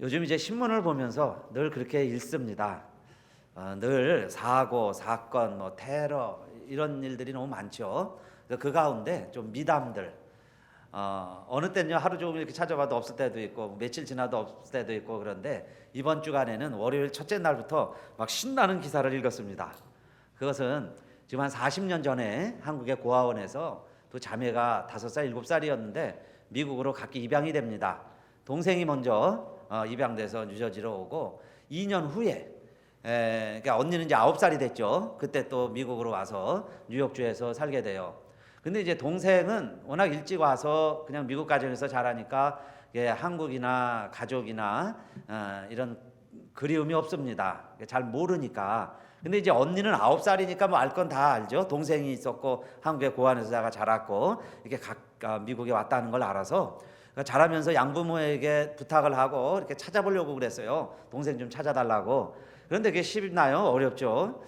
요즘 이제 신문을 보면서 늘 그렇게 읽습니다. 늘 사고, 사건, 뭐 테러 이런 일들이 너무 많죠. 그 가운데 좀 미담들, 어느 때는요 하루 종일 이렇게 찾아봐도 없을 때도 있고 며칠 지나도 없을 때도 있고 그런데 이번 주간에는 월요일 첫째 날부터 막 신나는 기사를 읽었습니다. 그것은 지금 한 40년 전에 한국의 고아원에서 두 자매가 5살, 7살이었는데 미국으로 각기 입양이 됩니다. 동생이 먼저 입양돼서 뉴저지로 오고 2년 후에 그러니까 언니는 이제 9살이 됐죠. 그때 또 미국으로 와서 뉴욕주에서 살게 돼요. 근데 이제 동생은 워낙 일찍 와서 그냥 미국 가정에서 자라니까 한국이나 가족이나 이런 그리움이 없습니다. 잘 모르니까. 근데 이제 언니는 9살이니까 뭐 알 건 다 알죠. 동생이 있었고 한국의 고아원에서 자랐고 이렇게 미국에 왔다는 걸 알아서 자라면서 양부모에게 부탁을 하고 이렇게 찾아보려고 그랬어요. 동생 좀 찾아달라고. 그런데 그게 쉽나요? 어렵죠.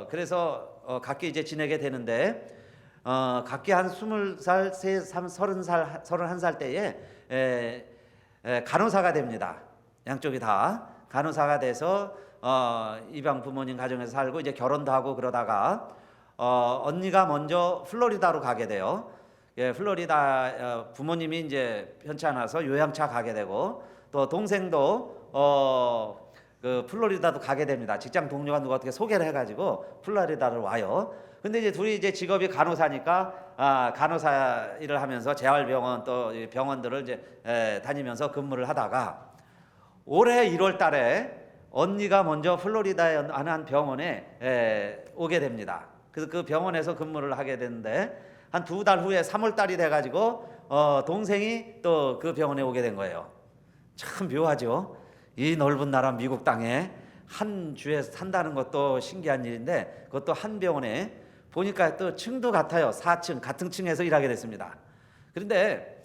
그래서 각기 이제 지내게 되는데 각기 한 20살, 30살, 31살 때에 간호사가 됩니다. 양쪽이 다 간호사가 돼서 입양 부모님 가정에서 살고 이제 결혼도 하고 그러다가 언니가 먼저 플로리다로 가게 돼요. 플로리다 부모님이 이제 편찮아서 요양차 가게 되고 또 동생도 그 플로리다도 가게 됩니다. 직장 동료가 누가 어떻게 소개를 해가지고 플로리다를 와요. 근데 이제 둘이 이제 직업이 간호사니까 간호사 일을 하면서 재활병원 또 병원들을 이제 다니면서 근무를 하다가 올해 1월 달에 언니가 먼저 플로리다의 한 병원에 오게 됩니다. 그래서 그 병원에서 근무를 하게 되는데 한 2달 후에 3월 달이 돼가지고 동생이 또 그 병원에 오게 된 거예요. 참 묘하죠. 이 넓은 나라 미국 땅에 한 주에 산다는 것도 신기한 일인데 그것도 한 병원에 보니까 또 층도 같아요. 4층 같은 층에서 일하게 됐습니다. 그런데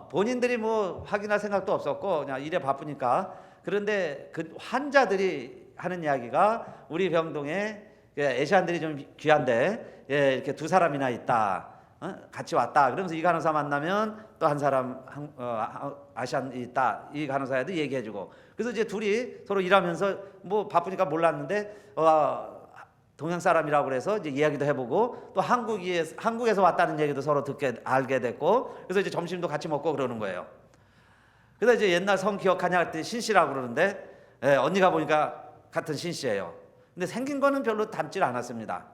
본인들이 뭐 확인할 생각도 없었고 그냥 일에 바쁘니까 그런데 그 환자들이 하는 이야기가 우리 병동에 애시안들이 좀 귀한데 이렇게 2사람이나 있다. 같이 왔다. 그러면서 이 간호사 만나면 또 한 사람 아시안이 있다. 이 간호사에도 얘기해주고. 그래서 이제 둘이 서로 일하면서 뭐 바쁘니까 몰랐는데 동양 사람이라고 그래서 이제 이야기도 해보고 또 한국에서 왔다는 얘기도 서로 알게 됐고 그래서 이제 점심도 같이 먹고 그러는 거예요. 그래서 이제 옛날 성 기억하냐 할 때 신씨라고 그러는데 언니가 보니까 같은 신씨예요. 근데 생긴 거는 별로 닮질 않았습니다.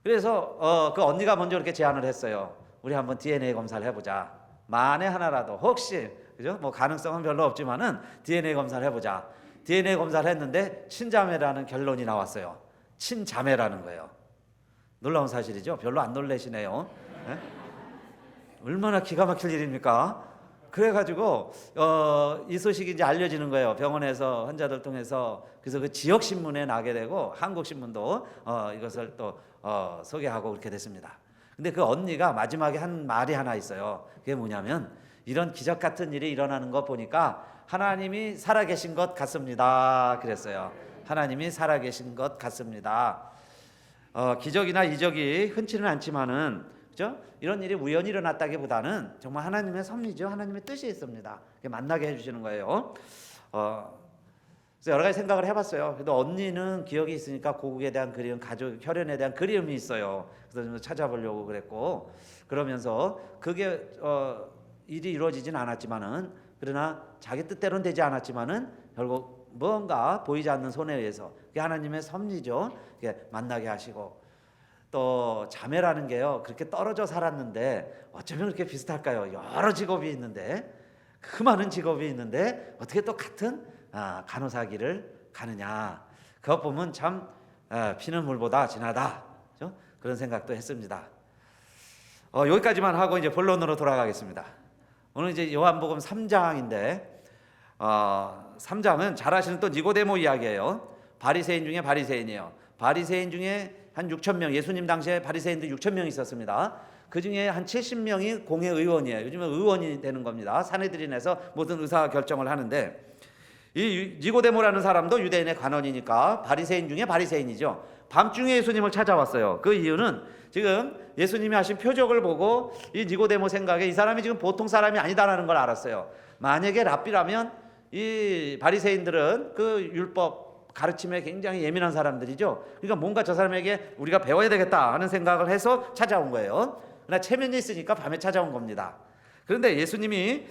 그래서 그 언니가 먼저 이렇게 제안을 했어요. 우리 한번 DNA 검사를 해보자. 만에 하나라도 혹시 그죠? 뭐 가능성은 별로 없지만은 DNA 검사를 해보자. DNA 검사를 했는데 친자매라는 결론이 나왔어요. 친자매라는 거예요. 놀라운 사실이죠. 별로 안 놀라시네요. 네? 얼마나 기가 막힐 일입니까? 그래가지고 이 소식이 이제 알려지는 거예요. 병원에서 환자들 통해서. 그래서 그 지역 신문에 나게 되고 한국 신문도 이것을 또 소개하고 그렇게 됐습니다. 근데 그 언니가 마지막에 한 말이 하나 있어요. 그게 뭐냐면 이런 기적 같은 일이 일어나는 거 보니까 하나님이 살아계신 것 같습니다. 그랬어요. 하나님이 살아계신 것 같습니다. 기적이나 이적이 흔치는 않지만은 그죠? 이런 일이 우연히 일어났다기보다는 정말 하나님의 섭리죠. 하나님의 뜻이 있습니다. 만나게 해주시는 거예요. 그래서 여러 가지 생각을 해봤어요. 그래도 언니는 기억이 있으니까 고국에 대한 그리움, 가족, 혈연에 대한 그리움이 있어요. 그래서 좀 찾아보려고 그랬고 그러면서 그게 일이 이루어지진 않았지만은 그러나 자기 뜻대로는 되지 않았지만은 결국 뭔가 보이지 않는 손에 의해서 그게 하나님의 섭리죠. 만나게 하시고 또 자매라는 게요 그렇게 떨어져 살았는데 어쩌면 그렇게 비슷할까요? 여러 직업이 있는데 그 많은 직업이 있는데 어떻게 또 같은 간호사 길을 가느냐. 그것 보면 참 피는 물보다 진하다. 그렇죠? 그런 생각도 했습니다. 여기까지만 하고 이제 본론으로 돌아가겠습니다. 오늘 이제 요한복음 3장인데 3장은 잘 아시는 또 니고데모 이야기예요. 바리새인 중에 바리새인이에요. 바리새인 중에 한 6천 명, 예수님 당시에 바리새인들 6천 명 있었습니다. 그 중에 한 70명이 공회 의원이에요. 요즘은 의원이 되는 겁니다. 사내들인에서 모든 의사 결정을 하는데 이 니고데모라는 사람도 유대인의 관원이니까 바리새인 중에 바리새인이죠. 밤중에 예수님을 찾아왔어요. 그 이유는 지금 예수님이 하신 표적을 보고 이 니고데모 생각에 이 사람이 지금 보통 사람이 아니다라는 걸 알았어요. 만약에 랍비라면 이 바리새인들은 그 율법 가르침에 굉장히 예민한 사람들이죠. 그러니까 뭔가 저 사람에게 우리가 배워야 되겠다 하는 생각을 해서 찾아온 거예요. 그러나 체면이 있으니까 밤에 찾아온 겁니다. 그런데 예수님이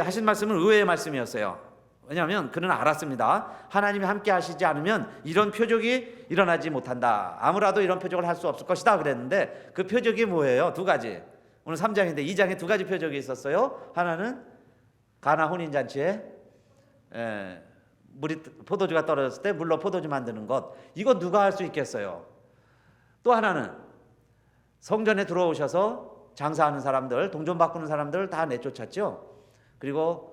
하신 말씀은 의외의 말씀이었어요. 왜냐하면 그는 알았습니다. 하나님이 함께 하시지 않으면 이런 표적이 일어나지 못한다. 아무라도 이런 표적을 할 수 없을 것이다 그랬는데 그 표적이 뭐예요? 두 가지. 오늘 3장인데 2장에 두 가지 표적이 있었어요. 하나는 가나 혼인잔치에 포도주가 떨어졌을 때 물로 포도주 만드는 것. 이건 누가 할 수 있겠어요? 또 하나는 성전에 들어오셔서 장사하는 사람들, 동전 바꾸는 사람들 다 내쫓았죠. 그리고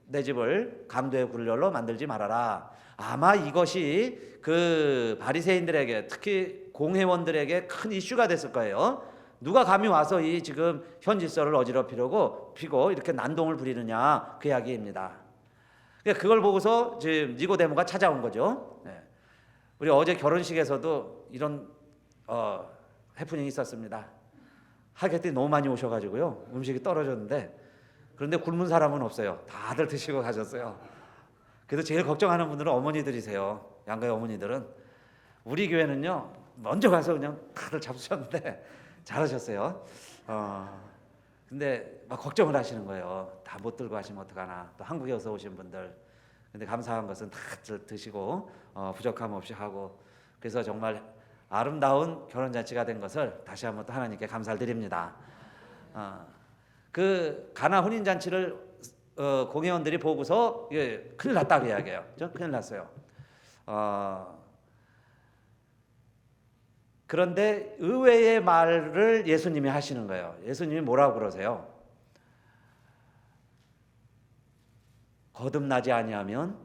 내 집을 강도의 굴렬로 만들지 말아라. 아마 이것이 그 바리새인들에게, 특히 공회원들에게 큰 이슈가 됐을 거예요. 누가 감히 와서 이 지금 현 질서를 어지럽히려고 피고 이렇게 난동을 부리느냐, 그 이야기입니다. 그걸 보고서 지금 니고데모가 찾아온 거죠. 우리 어제 결혼식에서도 이런 해프닝이 있었습니다. 하객들이 너무 많이 오셔가지고요, 음식이 떨어졌는데, 그런데 굶은 사람은 없어요. 다들 드시고 가셨어요. 그래서 제일 걱정하는 분들은 어머니들이세요. 양가의 어머니들은. 우리 교회는요, 먼저 가서 그냥 다들 잡수셨는데 잘하셨어요. 근데 막 걱정을 하시는 거예요. 다 못 들고 가시면 어떡하나. 또 한국에서 오신 분들. 근데 감사한 것은 다 드시고 부족함 없이 하고, 그래서 정말 아름다운 결혼잔치가 된 것을 다시 한번 또 하나님께 감사를 드립니다. 그 가나 혼인잔치를 공회원들이 보고서 큰일 났다고 이야기해요. 큰일 났어요. 그런데 의외의 말을 예수님이 하시는 거예요. 예수님이 뭐라고 그러세요? 거듭나지 아니하면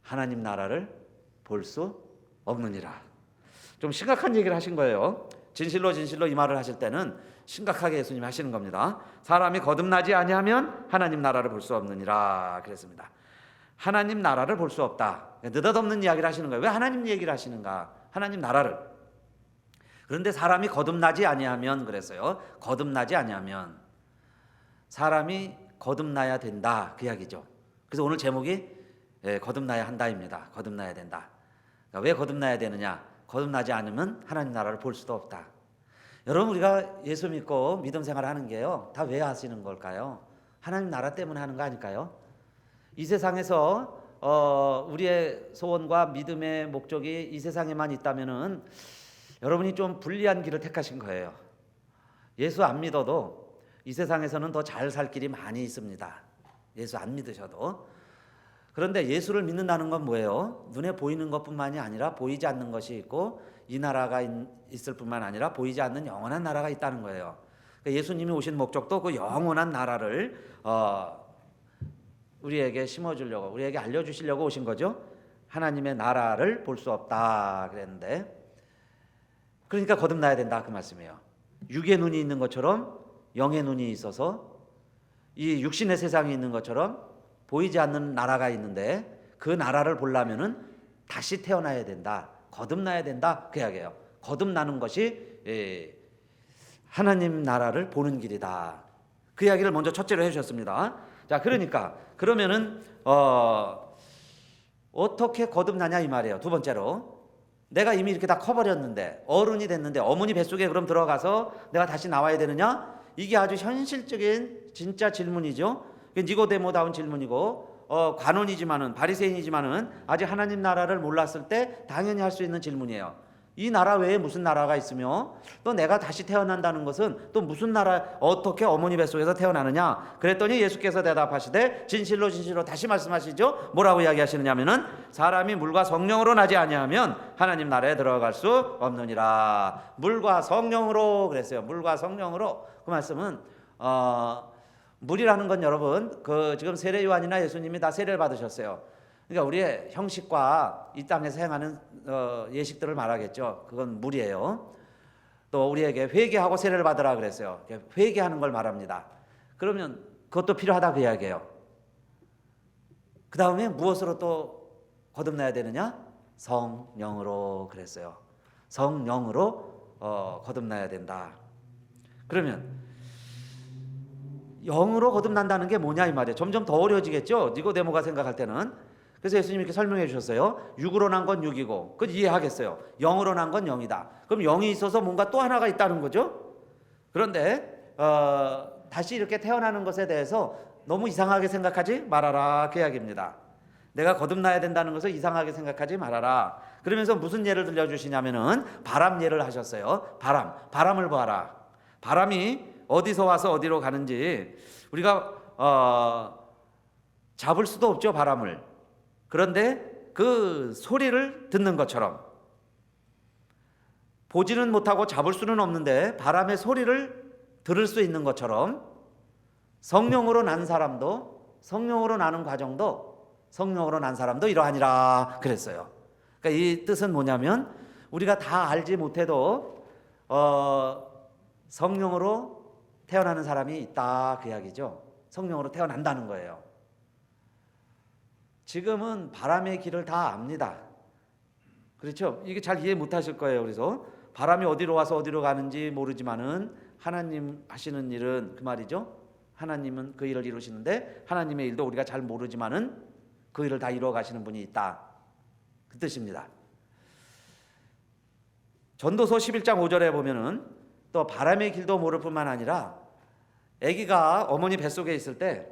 하나님 나라를 볼 수 없느니라. 좀 심각한 얘기를 하신 거예요. 진실로 진실로 이 말을 하실 때는 심각하게 예수님이 하시는 겁니다. 사람이 거듭나지 아니하면 하나님 나라를 볼 수 없느니라 그랬습니다. 하나님 나라를 볼 수 없다. 느닷없는 이야기를 하시는 거예요. 왜 하나님 얘기를 하시는가? 하나님 나라를. 그런데 사람이 거듭나지 아니하면 그랬어요. 거듭나지 아니하면 사람이 거듭나야 된다, 그 이야기죠. 그래서 오늘 제목이 거듭나야 한다입니다. 거듭나야 된다. 그러니까 왜 거듭나야 되느냐? 거듭나지 않으면 하나님 나라를 볼 수도 없다. 여러분, 우리가 예수 믿고 믿음 생활을 하는 게요, 다 왜 하시는 걸까요? 하나님 나라 때문에 하는 거 아닐까요? 이 세상에서 우리의 소원과 믿음의 목적이 이 세상에만 있다면은 여러분이 좀 불리한 길을 택하신 거예요. 예수 안 믿어도 이 세상에서는 더 잘 살 길이 많이 있습니다. 예수 안 믿으셔도. 그런데 예수를 믿는다는 건 뭐예요? 눈에 보이는 것뿐만이 아니라 보이지 않는 것이 있고, 이 나라가 있을 뿐만 아니라 보이지 않는 영원한 나라가 있다는 거예요. 그러니까 예수님이 오신 목적도 그 영원한 나라를 우리에게 심어주려고, 우리에게 알려주시려고 오신 거죠. 하나님의 나라를 볼 수 없다 그랬는데, 그러니까 거듭나야 된다, 그 말씀이에요. 육의 눈이 있는 것처럼 영의 눈이 있어서, 이 육신의 세상이 있는 것처럼 보이지 않는 나라가 있는데, 그 나라를 보려면은 다시 태어나야 된다, 거듭나야 된다, 그 이야기예요. 거듭나는 것이 하나님 나라를 보는 길이다. 그 이야기를 먼저 첫째로 해주셨습니다. 자, 그러니까 그러면은 어떻게 거듭나냐 이 말이에요. 두 번째로, 내가 이미 이렇게 다 커버렸는데, 어른이 됐는데 어머니 뱃속에 그럼 들어가서 내가 다시 나와야 되느냐? 이게 아주 현실적인 진짜 질문이죠. 니고데모다운 질문이고, 관원이지만은, 바리새인이지만은 아직 하나님 나라를 몰랐을 때 당연히 할 수 있는 질문이에요. 이 나라 외에 무슨 나라가 있으며, 또 내가 다시 태어난다는 것은 또 무슨 나라, 어떻게 어머니 뱃속에서 태어나느냐? 그랬더니 예수께서 대답하시되 진실로 진실로, 다시 말씀하시죠. 뭐라고 이야기하시느냐면은 사람이 물과 성령으로 나지 아니하면 하나님 나라에 들어갈 수 없느니라. 물과 성령으로 그랬어요. 물과 성령으로. 그 말씀은 물이라는 건 여러분, 지금 세례 요한이나 예수님이 다 세례를 받으셨어요. 그러니까 우리의 형식과 이 땅에서 행하는 예식들을 말하겠죠. 그건 물이에요. 또 우리에게 회개하고 세례를 받으라 그랬어요. 회개하는 걸 말합니다. 그러면 그것도 필요하다, 그 이야기예요. 그 다음에 무엇으로 또 거듭나야 되느냐? 성령으로 그랬어요. 성령으로 거듭나야 된다. 그러면 영으로 거듭난다는 게 뭐냐 이 말이에요. 점점 더 어려워지겠죠. 니고데모가 생각할 때는. 그래서 예수님이 이렇게 설명해 주셨어요. 육으로 난 건 육이고, 그건 이해하겠어요. 영으로 난 건 영이다. 그럼 영이 있어서 뭔가 또 하나가 있다는 거죠. 그런데 다시 이렇게 태어나는 것에 대해서 너무 이상하게 생각하지 말아라 그 이야기입니다. 내가 거듭나야 된다는 것을 이상하게 생각하지 말아라. 그러면서 무슨 예를 들려주시냐면은 바람 예를 하셨어요. 바람을 봐라. 바람이 어디서 와서 어디로 가는지 우리가 잡을 수도 없죠, 바람을. 그런데 그 소리를 듣는 것처럼, 보지는 못하고 잡을 수는 없는데 바람의 소리를 들을 수 있는 것처럼, 성령으로 난 사람도, 성령으로 나는 과정도, 성령으로 난 사람도 이러하니라 그랬어요. 그러니까 이 뜻은 뭐냐면 우리가 다 알지 못해도 성령으로 태어나는 사람이 있다 그 이야기죠. 성령으로 태어난다는 거예요. 지금은 바람의 길을 다 압니다. 그렇죠? 이게 잘 이해 못하실 거예요. 그래서 바람이 어디로 와서 어디로 가는지 모르지만은 하나님 하시는 일은 그 말이죠. 하나님은 그 일을 이루시는데 하나님의 일도 우리가 잘 모르지만은 그 일을 다 이루어 가시는 분이 있다. 그 뜻입니다. 전도서 11장 5절에 보면은 또 바람의 길도 모를 뿐만 아니라 아기가 어머니 뱃속에 있을 때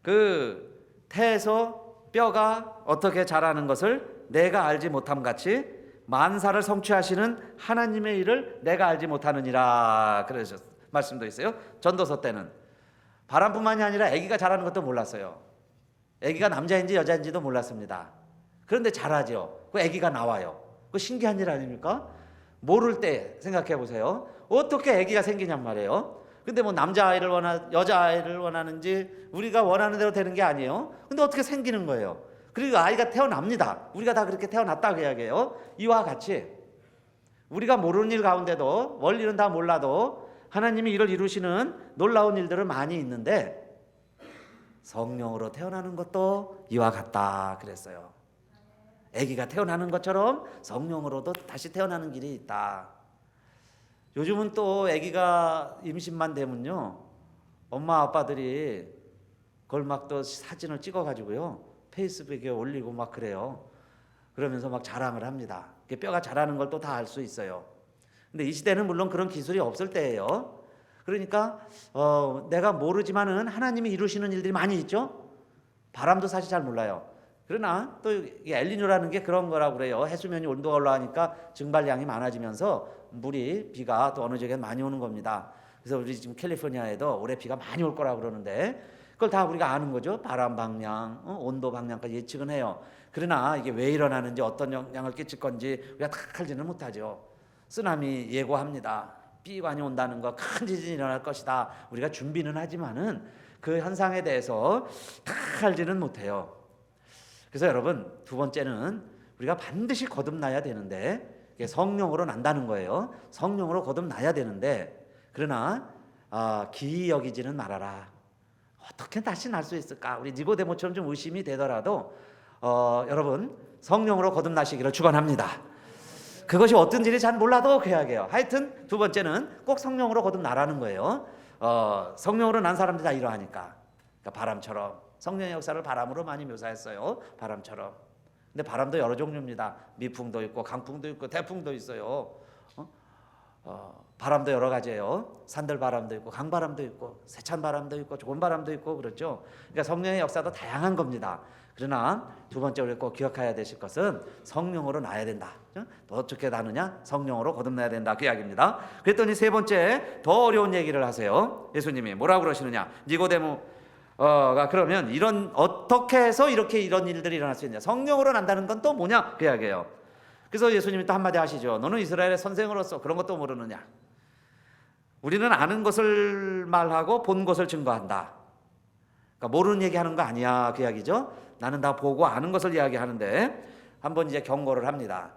그 태에서 뼈가 어떻게 자라는 것을 내가 알지 못함 같이 만사를 성취하시는 하나님의 일을 내가 알지 못하느니라 그러셨 말씀도 있어요. 전도서 때는 바람뿐만이 아니라 아기가 자라는 것도 몰랐어요. 아기가 남자인지 여자인지도 몰랐습니다. 그런데 자라죠. 그 아기가 나와요. 그 신기한 일 아닙니까? 모를 때 생각해 보세요. 어떻게 아기가 생기냔 말이에요. 근데 뭐 남자아이를 여자아이를 원하는지 우리가 원하는 대로 되는 게 아니에요. 근데 어떻게 생기는 거예요. 그리고 아이가 태어납니다. 우리가 다 그렇게 태어났다 그 이야기예요. 이와 같이 우리가 모르는 일 가운데도, 원리는 다 몰라도 하나님이 이를 이루시는 놀라운 일들은 많이 있는데 성령으로 태어나는 것도 이와 같다 그랬어요. 아기가 태어나는 것처럼 성령으로도 다시 태어나는 길이 있다. 요즘은 또 아기가 임신만 되면요, 엄마 아빠들이 그걸 막 또 사진을 찍어가지고요 페이스북에 올리고 막 그래요. 그러면서 막 자랑을 합니다. 뼈가 자라는 걸 또 다 알 수 있어요. 근데 이 시대는 물론 그런 기술이 없을 때예요. 그러니까 내가 모르지만은 하나님이 이루시는 일들이 많이 있죠. 바람도 사실 잘 몰라요. 그러나 또 엘니뇨라는 게 그런 거라고 그래요. 해수면이 온도가 올라가니까 증발량이 많아지면서 비가 또 어느 지역에 많이 오는 겁니다. 그래서 우리 지금 캘리포니아에도 올해 비가 많이 올 거라고 그러는데 그걸 다 우리가 아는 거죠. 바람 방향, 온도 방향까지 예측은 해요. 그러나 이게 왜 일어나는지 어떤 영향을 끼칠 건지 우리가 다 알지는 못하죠. 쓰나미 예고합니다. 비관이 온다는 거, 큰 지진이 일어날 것이다. 우리가 준비는 하지만은 그 현상에 대해서 다 알지는 못해요. 그래서 여러분, 두 번째는 우리가 반드시 거듭나야 되는데 성령으로 난다는 거예요. 성령으로 거듭나야 되는데 그러나 기이 여기지는 말아라. 어떻게 다시 날 수 있을까? 우리 니고데모처럼 좀 의심이 되더라도 여러분 성령으로 거듭나시기를 축원합니다. 그것이 어떤 일이 잘 몰라도 그 이야기예요. 하여튼 두 번째는 꼭 성령으로 거듭나라는 거예요. 성령으로 난 사람들이 다 이러하니까. 그러니까 바람처럼 성령의 역사를 바람으로 많이 묘사했어요. 바람처럼. 근데 바람도 여러 종류입니다. 미풍도 있고 강풍도 있고 태풍도 있어요. 바람도 여러 가지예요. 산들바람도 있고 강바람도 있고 세찬바람도 있고 좋은 바람도 있고 그렇죠. 그러니까 성령의 역사도 다양한 겁니다. 그러나 두 번째 우리 꼭 기억해야 되실 것은 성령으로 나야 된다. 어떻게 나느냐? 성령으로 거듭나야 된다. 그 이야기입니다. 그랬더니 세 번째 더 어려운 얘기를 하세요. 예수님이 뭐라고 그러시느냐? 니고데모가 그러면 어떻게 해서 이런 일들이 일어날 수 있냐? 성령으로 난다는 건 또 뭐냐? 그 이야기예요. 그래서 예수님이 또 한마디 하시죠. 너는 이스라엘의 선생으로서 그런 것도 모르느냐? 우리는 아는 것을 말하고 본 것을 증거한다. 그러니까 모르는 얘기하는 거 아니야 그 이야기죠. 나는 다 보고 아는 것을 이야기하는데 한번 이제 경고를 합니다.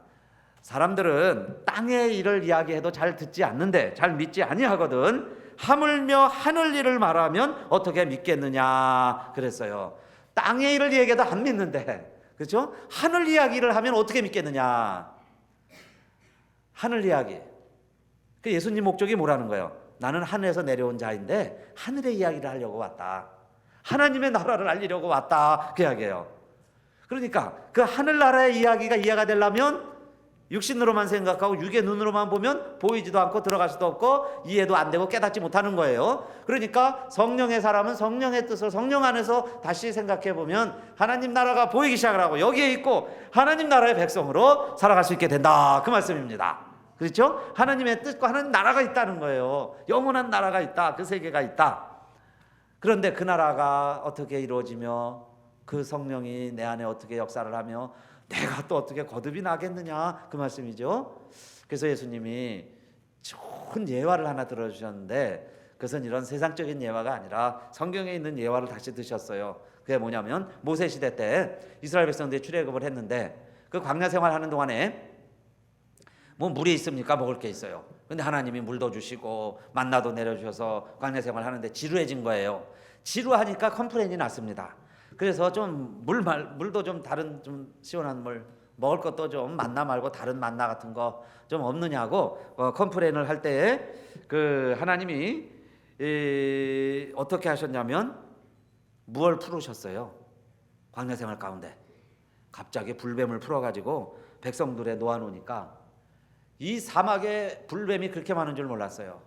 사람들은 땅의 일을 이야기해도 잘 듣지 않는데 잘 믿지 아니하거든. 하물며 하늘 일을 말하면 어떻게 믿겠느냐 그랬어요. 땅의 일을 얘기해도 안 믿는데 그렇죠? 하늘 이야기를 하면 어떻게 믿겠느냐. 하늘 이야기. 그 예수님 목적이 뭐라는 거예요? 나는 하늘에서 내려온 자인데 하늘의 이야기를 하려고 왔다. 하나님의 나라를 알리려고 왔다. 그 이야기예요. 그러니까 그 하늘나라의 이야기가 이해가 되려면 육신으로만 생각하고 육의 눈으로만 보면 보이지도 않고 들어갈 수도 없고 이해도 안 되고 깨닫지 못하는 거예요. 그러니까 성령의 사람은 성령의 뜻을 성령 안에서 다시 생각해 보면 하나님 나라가 보이기 시작을 하고 여기에 있고 하나님 나라의 백성으로 살아갈 수 있게 된다. 그 말씀입니다. 그렇죠? 하나님의 뜻과 하나님 나라가 있다는 거예요. 영원한 나라가 있다. 그 세계가 있다. 그런데 그 나라가 어떻게 이루어지며 그 성령이 내 안에 어떻게 역사를 하며 내가 또 어떻게 거듭이 나겠느냐, 그 말씀이죠. 그래서 예수님이 좋은 예화를 하나 들어주셨는데 그것은 이런 세상적인 예화가 아니라 성경에 있는 예화를 다시 드셨어요. 그게 뭐냐면 모세 시대 때 이스라엘 백성들이 출애굽을 했는데 그 광야 생활하는 동안에 뭐 물이 있습니까? 먹을 게 있어요. 근데 하나님이 물도 주시고 만나도 내려주셔서 광야 생활하는데 지루해진 거예요. 지루하니까 컴플레인이 났습니다. 그래서 좀 물도 좀 다른 좀 시원한 물, 먹을 것도 좀 만나 말고 다른 만나 같은 거 좀 없느냐고 컴플레인을 할 때에 그 하나님이 어떻게 하셨냐면 무얼 풀으셨어요. 광야 생활 가운데 갑자기 불뱀을 풀어가지고 백성들에 놓아놓으니까 이 사막에 불뱀이 그렇게 많은 줄 몰랐어요.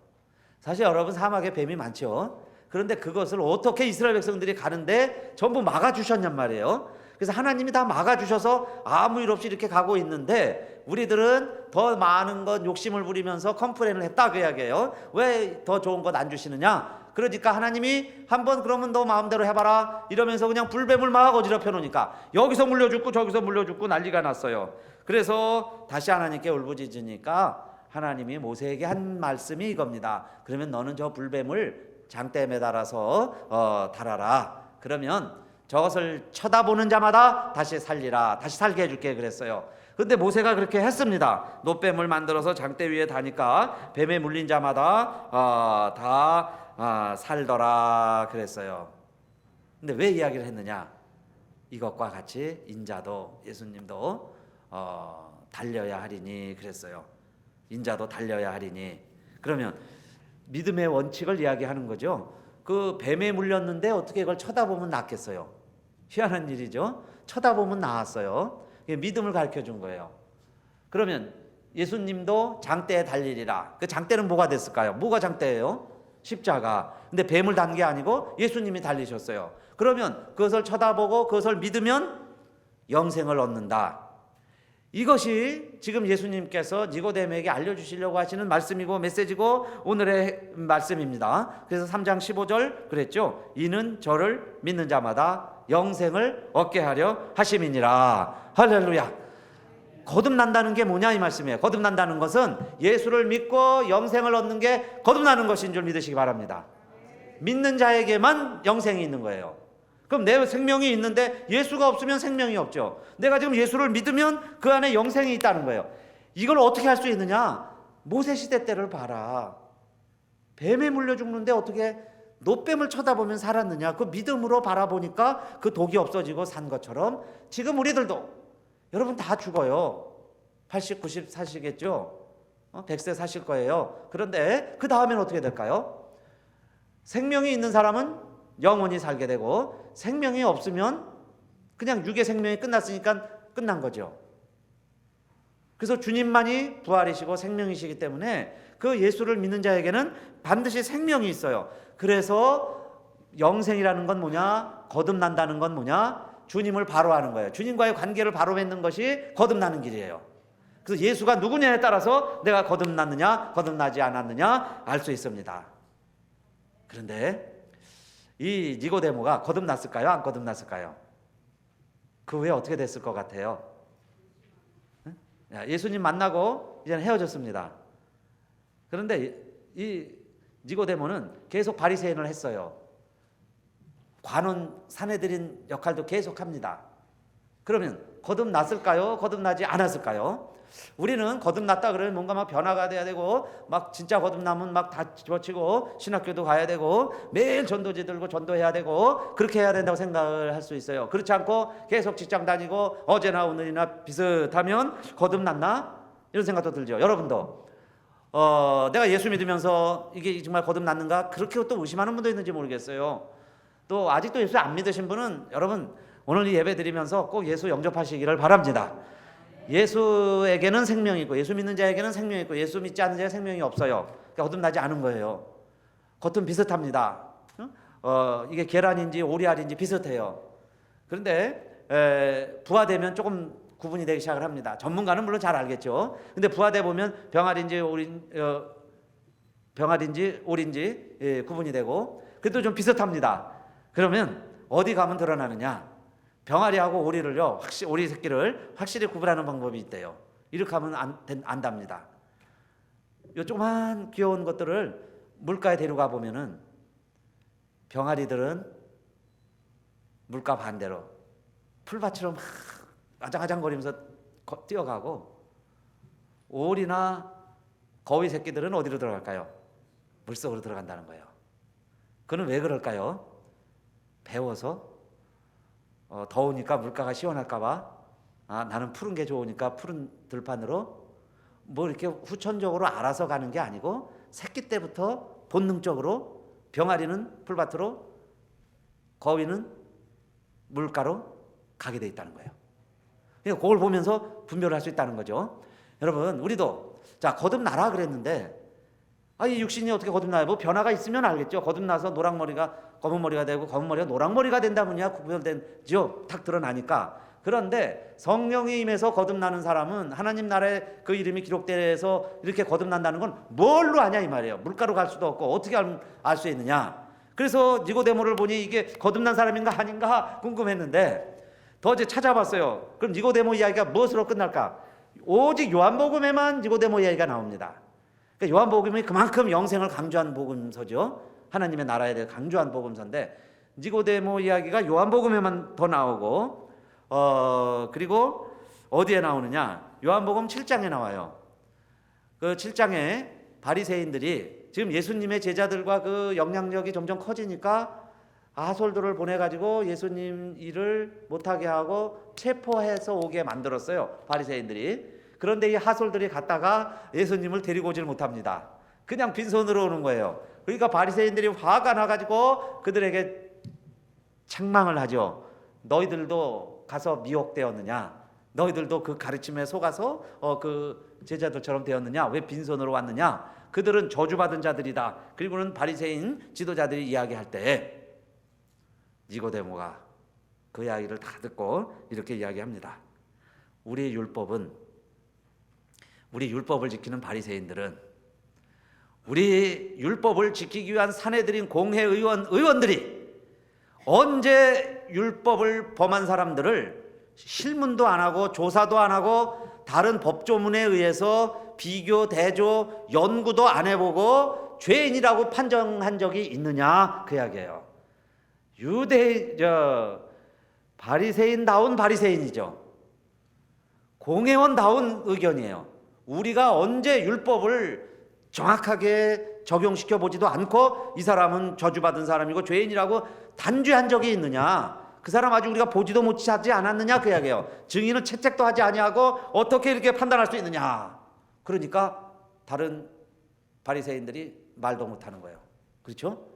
사실 여러분 사막에 뱀이 많죠. 그런데 그것을 어떻게 이스라엘 백성들이 가는데 전부 막아주셨냔 말이에요. 그래서 하나님이 다 막아주셔서 아무 일 없이 이렇게 가고 있는데 우리들은 더 많은 것 욕심을 부리면서 컴플레인을 했다 그 이야기예요. 왜 더 좋은 것 안 주시느냐. 그러니까 하나님이 한번 그러면 너 마음대로 해봐라 이러면서 그냥 불뱀을 막 어지럽혀 놓으니까 여기서 물려 죽고 저기서 물려 죽고 난리가 났어요. 그래서 다시 하나님께 울부짖으니까 하나님이 모세에게 한 말씀이 이겁니다. 그러면 너는 저 불뱀을 장대에 매달아서 달아라. 그러면 저것을 쳐다보는 자마다 다시 살리라. 다시 살게 해줄게 그랬어요. 근데 모세가 그렇게 했습니다. 노뱀을 만들어서 장대 위에 다니까 뱀에 물린 자마다 다 살더라 그랬어요. 근데 왜 이야기를 했느냐? 이것과 같이 인자도 예수님도 달려야 하리니 그랬어요. 인자도 달려야 하리니. 그러면 믿음의 원칙을 이야기하는 거죠. 그 뱀에 물렸는데 어떻게 그걸 쳐다보면 낫겠어요? 희한한 일이죠. 쳐다보면 나았어요. 믿음을 가르쳐 준 거예요. 그러면 예수님도 장대에 달리리라. 그 장대는 뭐가 됐을까요? 뭐가 장대예요? 십자가. 근데 뱀을 단 게 아니고 예수님이 달리셨어요. 그러면 그것을 쳐다보고 그것을 믿으면 영생을 얻는다. 이것이 지금 예수님께서 니고데모에게 알려주시려고 하시는 말씀이고 메시지고 오늘의 말씀입니다. 그래서 3장 15절 그랬죠. 이는 저를 믿는 자마다 영생을 얻게 하려 하심이니라. 할렐루야. 거듭난다는 게 뭐냐 이 말씀이에요. 거듭난다는 것은 예수를 믿고 영생을 얻는 게 거듭나는 것인 줄 믿으시기 바랍니다. 믿는 자에게만 영생이 있는 거예요. 그럼 내 생명이 있는데 예수가 없으면 생명이 없죠. 내가 지금 예수를 믿으면 그 안에 영생이 있다는 거예요. 이걸 어떻게 할 수 있느냐? 모세 시대 때를 봐라. 뱀에 물려 죽는데 어떻게 노뱀을 쳐다보면 살았느냐? 그 믿음으로 바라보니까 그 독이 없어지고 산 것처럼 지금 우리들도 여러분 다 죽어요. 80, 90 사시겠죠? 100세 사실 거예요. 그런데 그 다음엔 어떻게 될까요? 생명이 있는 사람은 영원히 살게 되고 생명이 없으면 그냥 육의 생명이 끝났으니까 끝난 거죠. 그래서 주님만이 부활이시고 생명이시기 때문에 그 예수를 믿는 자에게는 반드시 생명이 있어요. 그래서 영생이라는 건 뭐냐? 거듭난다는 건 뭐냐? 주님을 바로 하는 거예요. 주님과의 관계를 바로 맺는 것이 거듭나는 길이에요. 그래서 예수가 누구냐에 따라서 내가 거듭났느냐 거듭나지 않았느냐 알 수 있습니다. 그런데 이 니고데모가 거듭났을까요? 안 거듭났을까요? 그 후에 어떻게 됐을 것 같아요? 예수님 만나고 이제는 헤어졌습니다. 그런데 이 니고데모는 계속 바리새인을 했어요. 관원 사내들인 역할도 계속합니다. 그러면 거듭났을까요? 거듭나지 않았을까요? 우리는 거듭났다 그러면 뭔가 막 변화가 돼야 되고 막 진짜 거듭나면 막 다 집어치고 신학교도 가야 되고 매일 전도지 들고 전도해야 되고 그렇게 해야 된다고 생각을 할 수 있어요. 그렇지 않고 계속 직장 다니고 어제나 오늘이나 비슷하면 거듭났나? 이런 생각도 들죠. 여러분도 내가 예수 믿으면서 이게 정말 거듭났는가 그렇게 또 의심하는 분도 있는지 모르겠어요. 또 아직도 예수 안 믿으신 분은 여러분 오늘 이 예배 드리면서 꼭 예수 영접하시기를 바랍니다. 예수에게는 생명이 있고 예수 믿는 자에게는 생명이 있고 예수 믿지 않는 자에게 생명이 없어요. 그러니까 거듭나지 않은 거예요. 겉은 비슷합니다. 이게 계란인지 오리알인지 비슷해요. 그런데 부화되면 조금 구분이 되기 시작을 합니다. 전문가는 물론 잘 알겠죠. 근데 부화돼 보면 병아리인지 오리인지 구분이 되고 그래도 좀 비슷합니다. 그러면 어디 가면 드러나느냐? 병아리하고 오리를요, 오리 새끼를 확실히 구분하는 방법이 있대요. 이렇게 하면 안답니다. 요 조그만 귀여운 것들을 물가에 데려가 보면은 병아리들은 물가 반대로 풀밭으로 막 아장아장거리면서 뛰어가고 오리나 거위 새끼들은 어디로 들어갈까요? 물속으로 들어간다는 거예요. 그는 왜 그럴까요? 배워서 더우니까 물가가 시원할까 봐 나는 푸른 게 좋으니까 푸른 들판으로 뭐 이렇게 후천적으로 알아서 가는 게 아니고 새끼 때부터 본능적으로 병아리는 풀밭으로 거위는 물가로 가게 돼 있다는 거예요. 그러니까 그걸 보면서 분별을 할 수 있다는 거죠. 여러분 우리도 자 거듭나라 그랬는데 이 육신이 어떻게 거듭나요? 뭐 변화가 있으면 알겠죠. 거듭나서 노랑머리가 검은머리가 되고 검은머리가 노랑머리가 된다면야 구별되죠. 탁 드러나니까. 그런데 성령이 임해서 거듭나는 사람은 하나님 나라에 그 이름이 기록돼서 이렇게 거듭난다는 건 뭘로 아냐 이 말이에요. 물가로 갈 수도 없고 어떻게 알 수 있느냐. 그래서 니고데모를 보니 이게 거듭난 사람인가 아닌가 궁금했는데 더 이제 찾아봤어요. 그럼 니고데모 이야기가 무엇으로 끝날까? 오직 요한복음에만 니고데모 이야기가 나옵니다. 그러니까 요한복음이 그만큼 영생을 강조한 복음서죠. 하나님의 나라에 대해 강조한 복음서인데 니고데모 이야기가 요한복음에만 더 나오고 그리고 어디에 나오느냐? 요한복음 7장에 나와요. 그 7장에 바리새인들이 지금 예수님의 제자들과 그 영향력이 점점 커지니까 하솔들을 보내가지고 예수님 일을 못하게 하고 체포해서 오게 만들었어요. 바리새인들이. 그런데 이 하솔들이 갔다가 예수님을 데리고 오질 못합니다. 그냥 빈손으로 오는 거예요. 그러니까 바리새인들이 화가 나가지고 그들에게 책망을 하죠. 너희들도 가서 미혹되었느냐? 너희들도 그 가르침에 속아서 그 제자들처럼 되었느냐? 왜 빈손으로 왔느냐? 그들은 저주받은 자들이다. 그리고는 바리새인 지도자들이 이야기할 때 니고데모가 그 이야기를 다 듣고 이렇게 이야기합니다. 우리 율법을 지키는 바리새인들은 우리 율법을 지키기 위한 사내들인 의원들이 언제 율법을 범한 사람들을 실문도 안 하고 조사도 안 하고 다른 법조문에 의해서 비교, 대조, 연구도 안 해보고 죄인이라고 판정한 적이 있느냐 그 이야기예요. 바리새인다운 바리새인이죠. 공회원다운 의견이에요. 우리가 언제 율법을 정확하게 적용시켜 보지도 않고 이 사람은 저주받은 사람이고 죄인이라고 단죄한 적이 있느냐? 그 사람 아직 우리가 보지도 못하지 않았느냐 그 이야기예요. 증인은 채택도 하지 아니하고 어떻게 이렇게 판단할 수 있느냐? 그러니까 다른 바리새인들이 말도 못하는 거예요. 그렇죠?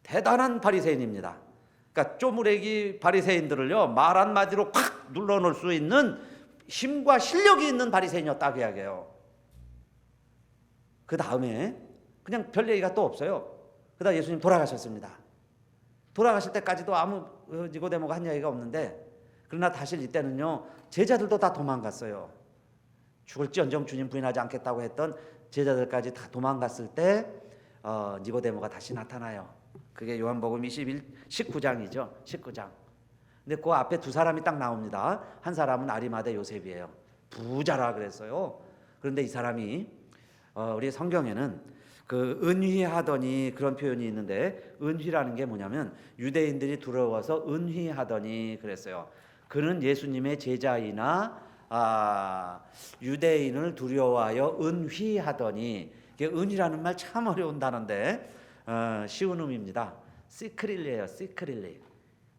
대단한 바리새인입니다. 그러니까 쪼무레기 바리새인들을요 말 한마디로 콱 눌러놓을 수 있는 힘과 실력이 있는 바리새인이었다 그 이야기예요. 그 다음에 그냥 별 얘기가 또 없어요. 그다음 예수님 돌아가셨습니다. 돌아가실 때까지도 아무 니고데모가 한 얘기가 없는데 그러나 다시 이때는요 제자들도 다 도망갔어요. 죽을지언정 주님 부인하지 않겠다고 했던 제자들까지 다 도망갔을 때 니고데모가 다시 나타나요. 그게 요한복음 19장이죠. 19장. 근데 그 앞에 두 사람이 딱 나옵니다. 한 사람은 아리마대 요셉이에요. 부자라 그랬어요. 그런데 이 사람이 우리 성경에는 그 은휘하더니 그런 표현이 있는데 은휘라는 게 뭐냐면 유대인들이 두려워서 은휘하더니 그랬어요. 그는 예수님의 제자이나 유대인을 두려워하여 은휘하더니 이게 은휘라는 말 참 어려운 단어인데 쉬운 의미입니다. 시크릴리예요. 시크릴리.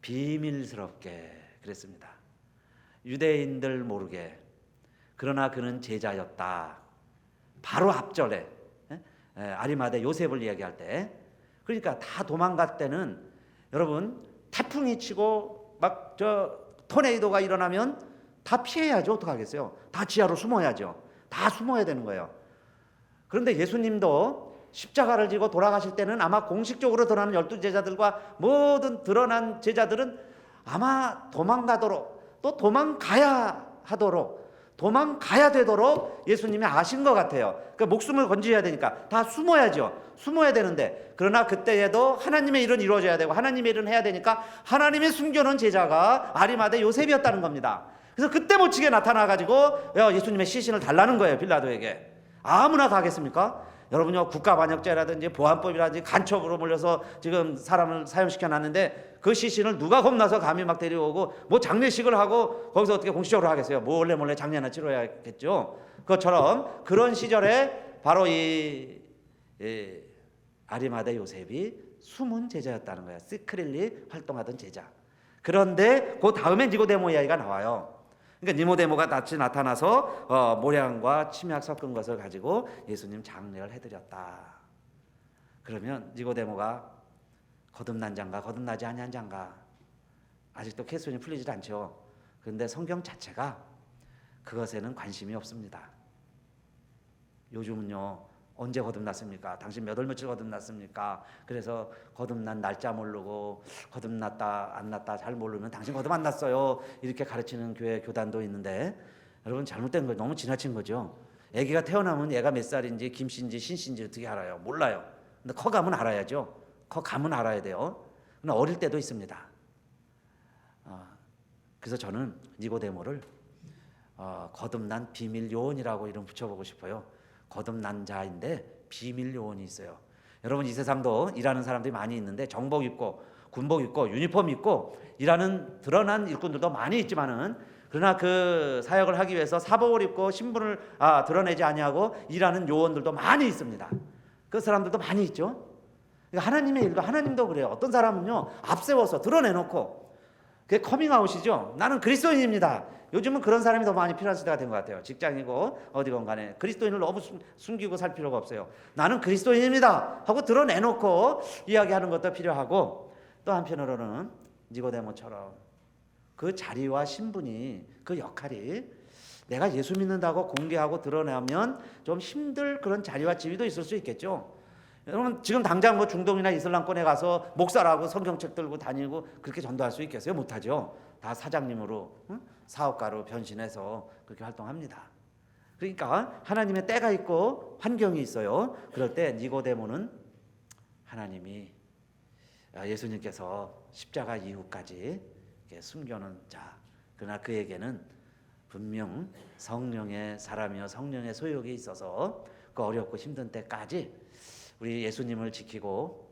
비밀스럽게 그랬습니다. 유대인들 모르게. 그러나 그는 제자였다. 바로 앞절에 아리마대 요셉을 이야기할 때, 그러니까 다 도망갈 때는 여러분 태풍이 치고 막 저 토네이도가 일어나면 다 피해야죠. 어떡하겠어요? 다 지하로 숨어야죠. 다 숨어야 되는 거예요. 그런데 예수님도 십자가를 지고 돌아가실 때는 아마 공식적으로 드러나는 12제자들과 모든 드러난 제자들은 아마 도망가도록, 또 도망가야 하도록, 도망가야 되도록 예수님이 아신 것 같아요. 그러니까 목숨을 건지셔야 되니까 다 숨어야죠. 숨어야 되는데, 그러나 그때에도 하나님의 일은 이루어져야 되고 하나님의 일은 해야 되니까 하나님의 숨겨놓은 제자가 아리마대 요셉이었다는 겁니다. 그래서 그때 못지게 나타나가지고 예수님의 시신을 달라는 거예요. 빌라도에게. 아무나 가겠습니까? 여러분요, 국가반역죄라든지 보안법이라든지 간첩으로 몰려서 지금 사람을 사형시켜 놨는데 그 시신을 누가 겁나서 감히 막 데려오고 뭐 장례식을 하고 거기서 어떻게 공식적으로 하겠어요? 몰래 몰래 장례나 치러야겠죠. 그것처럼 그런 시절에 바로 이 아리마대 요셉이 숨은 제자였다는 거예요. 시크릿리 활동하던 제자. 그런데 그 다음에 니고데모 이야기가 나와요. 그러니까 니고데모가 같이 나타나서 모량과 침약 섞은 것을 가지고 예수님 장례를 해드렸다. 그러면 니고데모가 거듭난 자인가 거듭나지 아니한 자인가 아직도 캐스톤이 풀리질 않죠. 그런데 성경 자체가 그것에는 관심이 없습니다. 요즘은요, 언제 거듭났습니까? 당신 몇 월 며칠 거듭났습니까? 그래서 거듭난 날짜 모르고 거듭났다 안 났다 잘 모르면 당신 거듭 안 났어요, 이렇게 가르치는 교회 교단도 있는데, 여러분 잘못된 거, 너무 지나친 거죠. 아기가 태어나면 얘가 몇 살인지 김씨인지 신씨인지 어떻게 알아요? 몰라요. 근데 커가면 알아야죠. 커가면 알아야 돼요. 근데 어릴 때도 있습니다. 그래서 저는 니고데모를 거듭난 비밀 요원이라고 이름 붙여보고 싶어요. 거듭난 자인데 비밀 요원이 있어요. 여러분, 이 세상도 일하는 사람들이 많이 있는데 정복 입고 군복 입고 유니폼 입고 일하는 드러난 일꾼들도 많이 있지만은, 그러나 그 사역을 하기 위해서 사복을 입고 신분을 드러내지 아니하고 일하는 요원들도 많이 있습니다. 그 사람들도 많이 있죠. 그러니까 하나님의 일도 하나님도 그래요. 어떤 사람은요, 앞세워서 드러내놓고, 그게 커밍아웃이죠. 나는 그리스도인입니다. 요즘은 그런 사람이 더 많이 필요한 시대가 된 것 같아요. 직장이고 어디건 간에 그리스도인을 너무 숨기고 살 필요가 없어요. 나는 그리스도인입니다 하고 드러내놓고 이야기하는 것도 필요하고, 또 한편으로는 니고데모처럼 그 자리와 신분이, 그 역할이 내가 예수 믿는다고 공개하고 드러내면 좀 힘들 그런 자리와 지위도 있을 수 있겠죠. 여러분, 지금 당장 뭐 중동이나 이슬람권에 가서 목사라고 성경책 들고 다니고 그렇게 전도할 수 있겠어요? 못하죠. 다 사장님으로, 사업가로 변신해서 그렇게 활동합니다. 그러니까 하나님의 때가 있고 환경이 있어요. 그럴 때 니고데모는 하나님이 예수님께서 십자가 이후까지 숨겨놓은 자, 그러나 그에게는 분명 성령의 사람이요 성령의 소욕이 있어서 그 어렵고 힘든 때까지 우리 예수님을 지키고,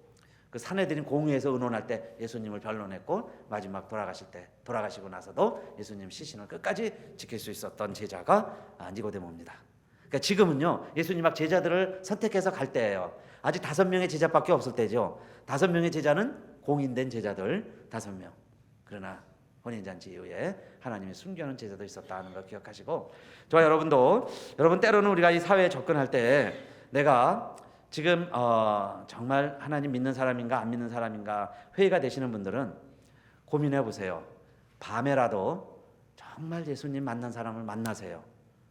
그 사내들인 공회에서 의논할 때 예수님을 변론했고, 마지막 돌아가시고 나서도 예수님 시신을 끝까지 지킬 수 있었던 제자가 니고데모입니다. 그러니까 지금은요, 예수님 막 제자들을 선택해서 갈 때예요. 아직 5명의 제자밖에 없을 때죠. 5명의 제자는 공인된 제자들 5명. 그러나 혼인잔치 이후에 하나님이 숨겨놓은 제자도 있었다는 걸 기억하시고, 저와 여러분도, 여러분 때로는 우리가 이 사회에 접근할 때 내가 지금 정말 하나님 믿는 사람인가 안 믿는 사람인가 회의가 되시는 분들은 고민해 보세요. 밤에라도 정말 예수님 만난 사람을 만나세요.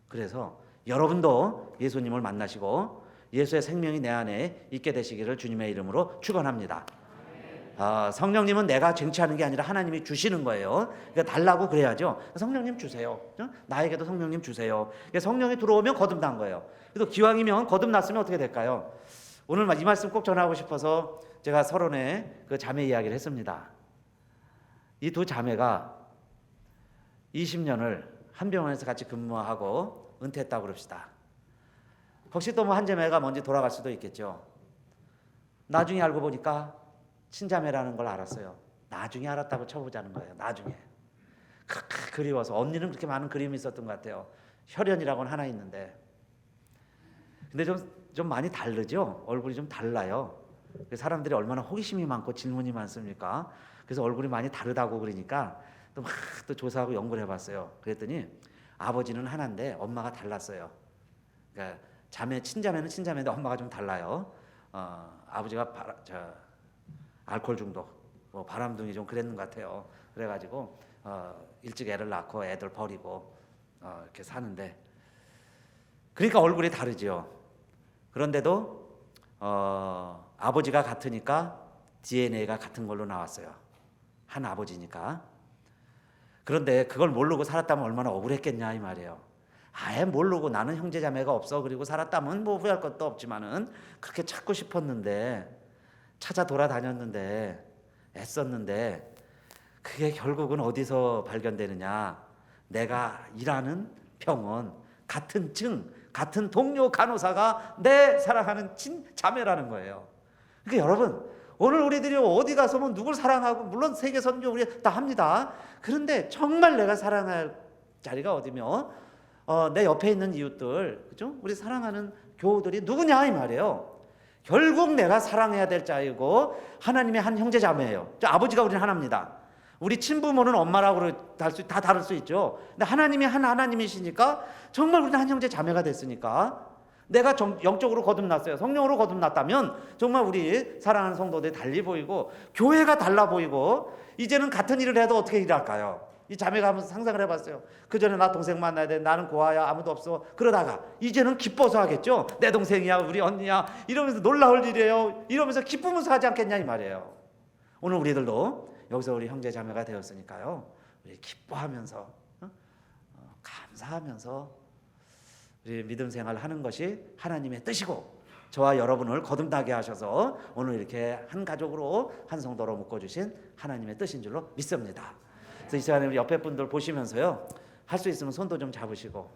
그래서 여러분도 예수님을 만나시고 예수의 생명이 내 안에 있게 되시기를 주님의 이름으로 축원합니다. 성령님은 내가 쟁취하는 게 아니라 하나님이 주시는 거예요. 그러니까 달라고 그래야죠. 성령님 주세요. 나에게도 성령님 주세요. 성령이 들어오면 거듭난 거예요. 그래서 기왕이면 거듭났으면 어떻게 될까요? 오늘 이 말씀 꼭 전하고 싶어서 제가 서론에 그 자매 이야기를 했습니다. 이 두 자매가 20년을 한 병원에서 같이 근무하고 은퇴했다고 그럽시다. 혹시 또 뭐 한 자매가 먼저 돌아갈 수도 있겠죠. 나중에 알고 보니까 친자매라는 걸 알았어요. 나중에 알았다고 쳐보자는 거예요. 나중에. 그리워서. 언니는 그렇게 많은 그림이 있었던 것 같아요. 혈연이라고는 하나 있는데. 근데 좀 많이 다르죠. 얼굴이 좀 달라요. 사람들이 얼마나 호기심이 많고 질문이 많습니까? 그래서 얼굴이 많이 다르다고 그러니까 또 조사하고 연구를 해봤어요. 그랬더니 아버지는 하나인데 엄마가 달랐어요. 그러니까 친자매는 친자매인데 엄마가 좀 달라요. 아버지가 알코올 중독, 뭐 바람둥이 좀 그랬는 것 같아요. 그래가지고 일찍 애를 낳고 애들 버리고 이렇게 사는데, 그러니까 얼굴이 다르죠. 그런데도 아버지가 같으니까 DNA가 같은 걸로 나왔어요. 한 아버지니까. 그런데 그걸 모르고 살았다면 얼마나 억울했겠냐 이 말이에요. 아예 모르고 나는 형제자매가 없어 그리고 살았다면 뭐 후회할 것도 없지만은 그렇게 찾고 싶었는데, 찾아 돌아다녔는데, 애썼는데, 그게 결국은 어디서 발견되느냐? 내가 일하는 병원, 같은 층, 같은 동료 간호사가 내 사랑하는 친자매라는 거예요. 그러니까 여러분, 오늘 우리들이 어디 가서 뭐 누굴 사랑하고, 물론 세계 선교 우리 다 합니다. 그런데 정말 내가 사랑할 자리가 어디며, 내 옆에 있는 이웃들, 그죠? 우리 사랑하는 교우들이 누구냐 이 말이에요. 결국 내가 사랑해야 될 자이고 하나님의 한 형제자매예요. 아버지가 우리는 하나입니다. 우리 친부모는 엄마라고 다 다를 수 있죠. 근데 하나님이 한 하나님이시니까 정말 우리는 한 형제자매가 됐으니까, 내가 영적으로 거듭났어요. 성령으로 거듭났다면 정말 우리 사랑하는 성도들이 달리 보이고 교회가 달라 보이고, 이제는 같은 일을 해도 어떻게 일할까요? 이 자매가 한번 상상을 해봤어요. 그 전에 나 동생 만나야 돼, 나는 고아야, 아무도 없어. 그러다가 이제는 기뻐서 하겠죠. 내 동생이야, 우리 언니야, 이러면서 놀라울 일이에요. 이러면서 기쁘면서 하지 않겠냐 이 말이에요. 오늘 우리들도 여기서 우리 형제 자매가 되었으니까요, 우리 기뻐하면서 감사하면서 우리 믿음 생활 하는 것이 하나님의 뜻이고, 저와 여러분을 거듭나게 하셔서 오늘 이렇게 한 가족으로 한 성도로 묶어주신 하나님의 뜻인 줄로 믿습니다. 그래서 이 시간에 우리 옆에 분들 보시면서요, 할 수 있으면 손도 좀 잡으시고,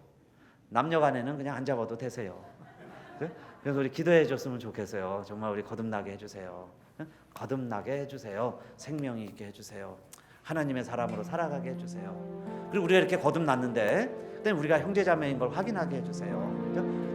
남녀 간에는 그냥 안 잡아도 되세요. 그래서 우리 기도해 줬으면 좋겠어요. 정말 우리 거듭나게 해주세요. 거듭나게 해주세요. 생명이 있게 해주세요. 하나님의 사람으로 살아가게 해주세요. 그리고 우리가 이렇게 거듭났는데 우리가 형제자매인 걸 확인하게 해주세요.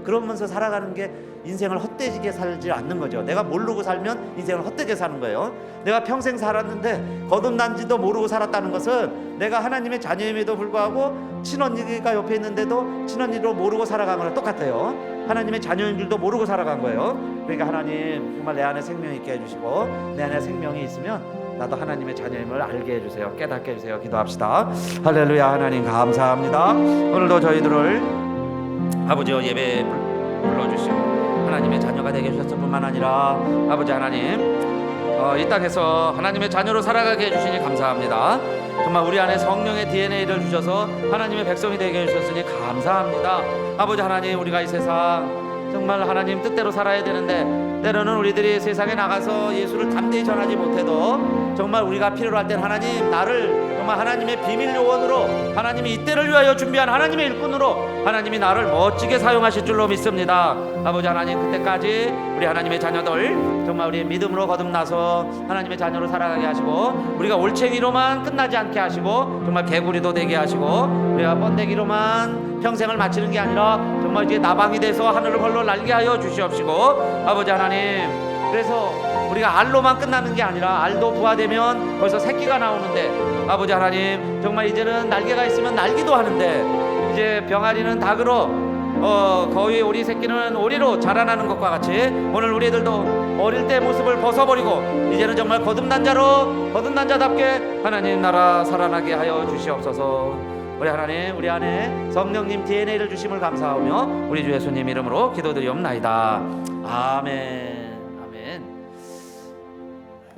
그러면서 살아가는 게 인생을 헛되게 살지 않는 거죠. 내가 모르고 살면 인생을 헛되게 사는 거예요. 내가 평생 살았는데 거듭난지도 모르고 살았다는 것은 내가 하나님의 자녀임에도 불구하고 친언니가 옆에 있는데도 친언니로 모르고 살아간 거랑 똑같아요. 하나님의 자녀인 줄도 모르고 살아간 거예요. 그러니까 하나님 정말 내 안에 생명이 있게 해주시고, 내 안에 생명이 있으면 나도 하나님의 자녀임을 알게 해주세요. 깨닫게 해주세요. 기도합시다. 할렐루야. 하나님 감사합니다. 오늘도 저희들을 아버지여 예배 불러주시고 하나님의 자녀가 되게 해주셨을 뿐만 아니라, 아버지 하나님 이 땅에서 하나님의 자녀로 살아가게 해주시니 감사합니다. 정말 우리 안에 성령의 DNA를 주셔서 하나님의 백성이 되게 해주셨으니 감사합니다. 아버지 하나님, 우리가 이 세상 정말 하나님 뜻대로 살아야 되는데, 때로는 우리들이 세상에 나가서 예수를 담대히 전하지 못해도 정말 우리가 필요로 할 땐 하나님, 나를 정말 하나님의 비밀 요원으로, 하나님이 이때를 위하여 준비한 하나님의 일꾼으로 하나님이 나를 멋지게 사용하실 줄로 믿습니다. 아버지 하나님, 그때까지 우리 하나님의 자녀들 정말 우리 믿음으로 거듭나서 하나님의 자녀로 살아가게 하시고, 우리가 올챙이로만 끝나지 않게 하시고 정말 개구리도 되게 하시고, 우리가 번데기로만 평생을 마치는 게 아니라 정말 이제 나방이 돼서 하늘을 헐러 날게 하여 주시옵시고, 아버지 하나님, 그래서 우리가 알로만 끝나는 게 아니라 알도 부화되면 벌써 새끼가 나오는데, 아버지 하나님 정말 이제는 날개가 있으면 날기도 하는데, 이제 병아리는 닭으로 거의 오리 새끼는 오리로 자라나는 것과 같이 오늘 우리들도 어릴 때 모습을 벗어버리고 이제는 정말 거듭난 자답게 하나님 나라 살아나게 하여 주시옵소서. 우리 하나님, 우리 안에 성령님 DNA를 주심을 감사하며 우리 주 예수님 이름으로 기도드리옵나이다. 아멘. 아멘.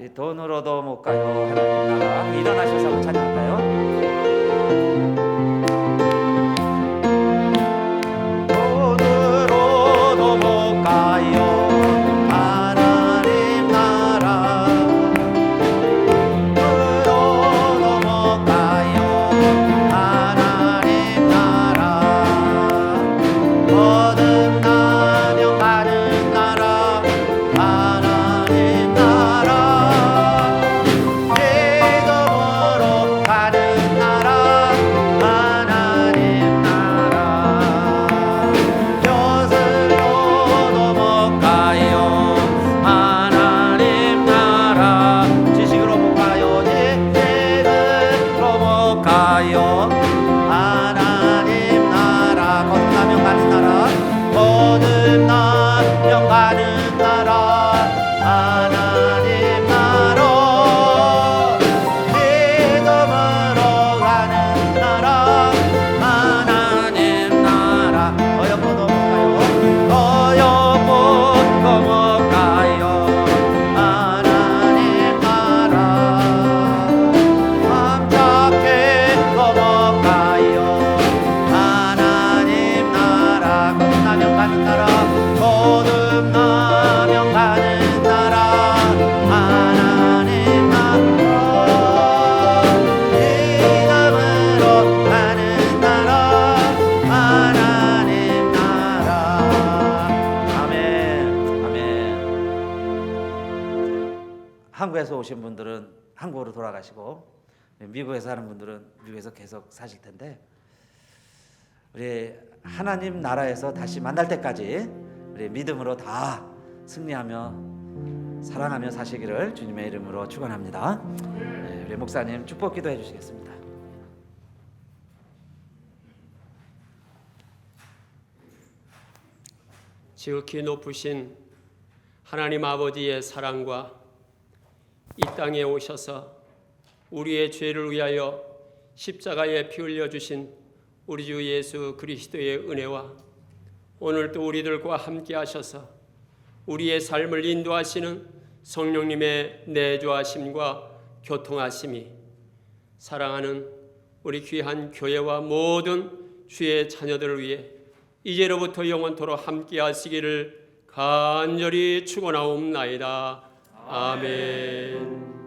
이 돈으로도 못 가요 하나님 나라. 일어나셔서 한번 찬양할까요? 돈으로도 못 가요 하나님 나라. 돈으로도 못 가요 하나님 나라. 거듭나며 가는 나라 하나님 나라. 믿음으로 가는 나라 가는 나라 거듭 나면 가는 나라 하나님 나라 믿음으로 가는 나라 하나님 나라. 아멘 아멘. 한국에서 오신 분들은 한국으로 돌아가시고 미국에서 사는 분들은 미국에서 계속 사실 텐데 우리 하나님 나라에서 다시 만날 때까지 우리 믿음으로 다 승리하며 사랑하며 사시기를 주님의 이름으로 축원합니다. 우리 목사님 축복 기도해 주시겠습니다. 지극히 높으신 하나님 아버지의 사랑과 이 땅에 오셔서 우리의 죄를 위하여 십자가에 피 흘려 주신 우리 주 예수 그리스도의 은혜와 오늘도 우리들과 함께 하셔서 우리의 삶을 인도하시는 성령님의 내주하심과 교통하심이 사랑하는 우리 귀한 교회와 모든 주의 자녀들을 위해 이제로부터 영원토록 함께 하시기를 간절히 축원하옵나이다. 아멘.